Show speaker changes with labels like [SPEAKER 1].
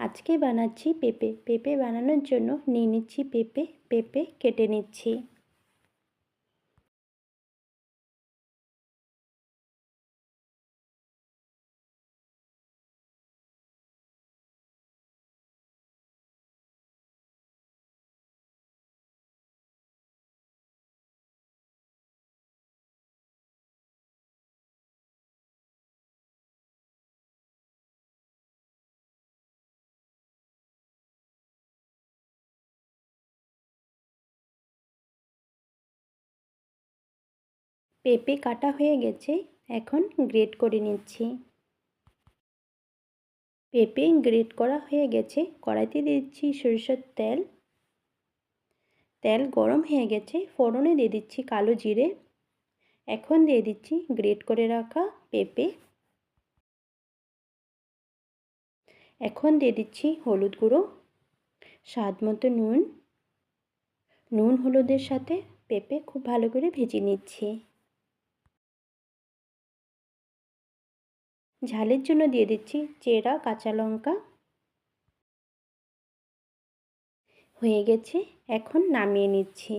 [SPEAKER 1] আজকে বানাচ্ছি পেঁপে। পেঁপে বানানোর জন্য নিয়ে নিচ্ছি পেঁপে কেটে নিচ্ছি। পেঁপে কাটা হয়ে গেছে, এখন গ্রেট করে নিচ্ছি। পেঁপে গ্রেট করা হয়ে গেছে, কড়াইতে দিয়ে দিচ্ছি সরিষার তেল। তেল গরম হয়ে গেছে, ফোড়নে দিয়ে দিচ্ছি কালো জিরে। এখন দিয়ে দিচ্ছি গ্রেট করে রাখা পেঁপে। এখন দিয়ে দিচ্ছি হলুদ গুঁড়ো, স্বাদ মতো নুন। নুন হলুদের সাথে পেঁপে খুব ভালো করে ভেজে নিচ্ছি। ঝালের জন্য দিয়ে দিচ্ছি চেরা কাঁচা লঙ্কা। হয়ে গেছে, এখন নামিয়ে নিচ্ছি।